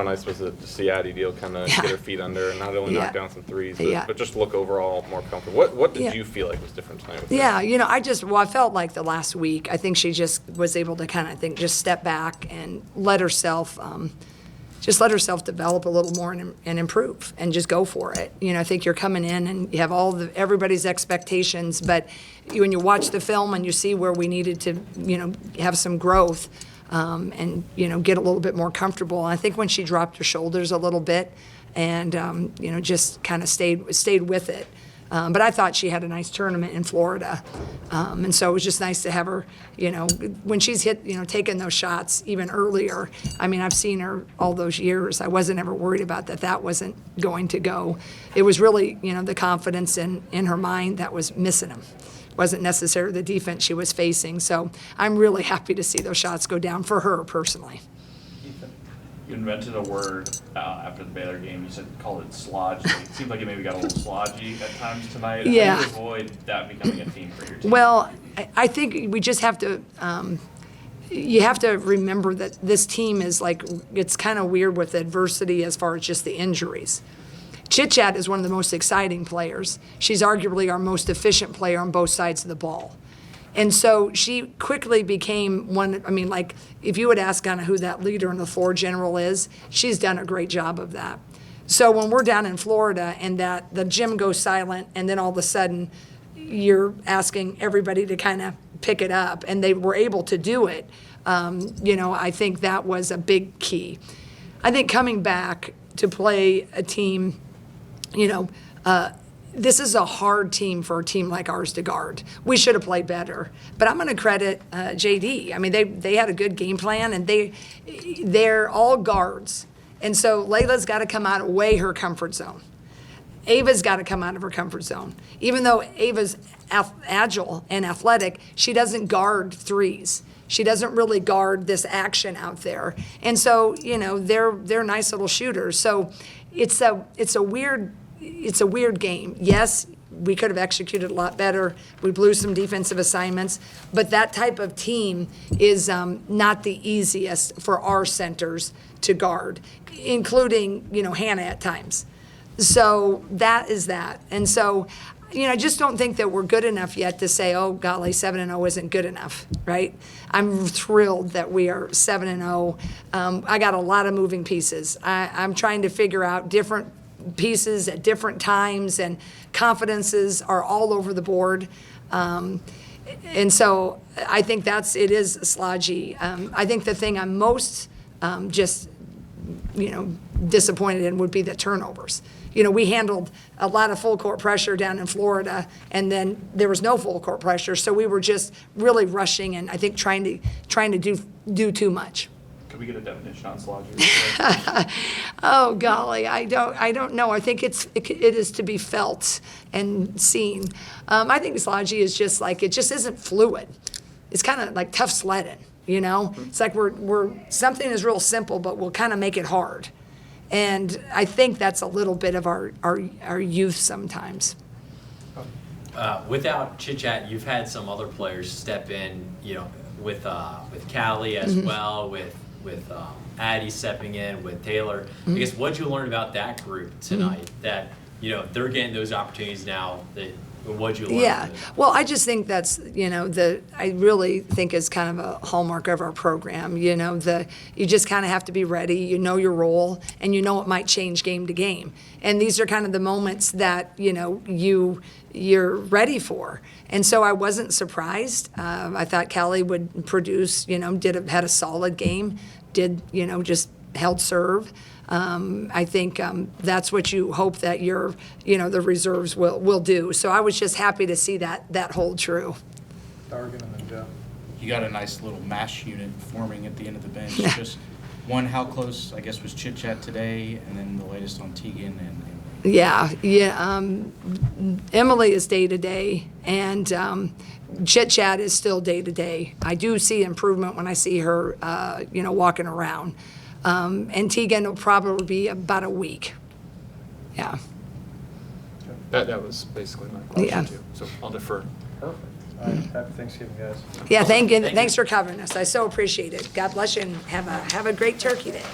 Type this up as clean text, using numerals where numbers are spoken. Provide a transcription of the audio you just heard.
How nice was it to see Addie Deal kind of get her feet under and not only knock down some threes, but just look overall more comfortable? What did you feel like was different tonight with her? Yeah, I felt like the last week, I think she just was able to kind of just step back and let herself develop a little more and improve and just go for it. I think you're coming in and you have everybody's expectations, but when you watch the film and you see where we needed to, have some growth, and get a little bit more comfortable. And I think when she dropped her shoulders a little bit, and just kind of stayed with it. But I thought she had a nice tournament in Florida, and so it was just nice to have her. When she's taking those shots even earlier. I mean, I've seen her all those years. I wasn't ever worried about that wasn't going to go. It was really the confidence in her mind that was missing them. Wasn't necessarily the defense she was facing. So I'm really happy to see those shots go down for her personally. Ethan, you invented a word after the Baylor game. You called it slodgy. It seemed like it maybe got a little slodgy at times tonight. Yeah. How do you avoid that becoming a theme for your team? Well, I think we just have to you have to remember that this team is it's kind of weird with adversity as far as just the injuries. Chit-Chat is one of the most exciting players. She's arguably our most efficient player on both sides of the ball. And so she quickly became one, if you would ask kind of who that leader in the floor general is, she's done a great job of that. So when we're down in Florida and that the gym goes silent and then all of a sudden you're asking everybody to kind of pick it up and they were able to do it, I think that was a big key. I think coming back to play a team, this is a hard team for a team like ours to guard. We should have played better. But I'm going to credit JD. I mean, they had a good game plan, and they're all guards. And so Layla's got to come out of her comfort zone. Ava's got to come out of her comfort zone. Even though Ava's agile and athletic, she doesn't guard threes. She doesn't really guard this action out there. And so, they're nice little shooters. So it's a weird game. Yes, we could have executed a lot better. We blew some defensive assignments, but that type of team is not the easiest for our centers to guard, including Hannah at times. So that is that. And so, I just don't think that we're good enough yet to say, oh, golly, 7-0 isn't good enough, right? I'm thrilled that we are 7-0. I got a lot of moving pieces. I'm trying to figure out different pieces at different times, and confidences are all over the board. And so I think it is slodgy. I think the thing I'm most disappointed in would be the turnovers. We handled a lot of full court pressure down in Florida, and then there was no full court pressure, so we were just really rushing and I think trying to do too much. Could we get a definition on slodgy? Oh golly, I don't know. I think it is to be felt and seen. I think slodgy is just it just isn't fluid. It's kind of like tough sledding. It's like we're something is real simple, but we'll kind of make it hard. And I think that's a little bit of our youth sometimes. Without Chit-Chat, you've had some other players step in, with Callie as well, with Addie stepping in, with Taylor. I guess what'd you learn about that group tonight? That they're getting those opportunities now. What'd you learn? Yeah, well, I just think that's I really think is kind of a hallmark of our program. You just kind of have to be ready. Your role, and it might change game to game. And these are kind of the moments that you're ready for. And so I wasn't surprised. I thought Callie would produce. Had a solid game. Just held serve. I think that's what you hope that the reserves will do. So I was just happy to see that hold true. Dargan and then Jeff. You got a nice little mash unit forming at the end of the bench. Just one, how close, I guess, was Chit-Chat today, and then the latest on Tegan and Yeah. Emily is day to day, and Chit-Chat is still day to day. I do see improvement when I see her, walking around. And Tegan will probably be about a week. Yeah. That was basically my question too. So I'll defer. Perfect. All right. Happy Thanksgiving, guys. Yeah, thank you. Thanks for covering us. I so appreciate it. God bless you, and have a great Turkey Day.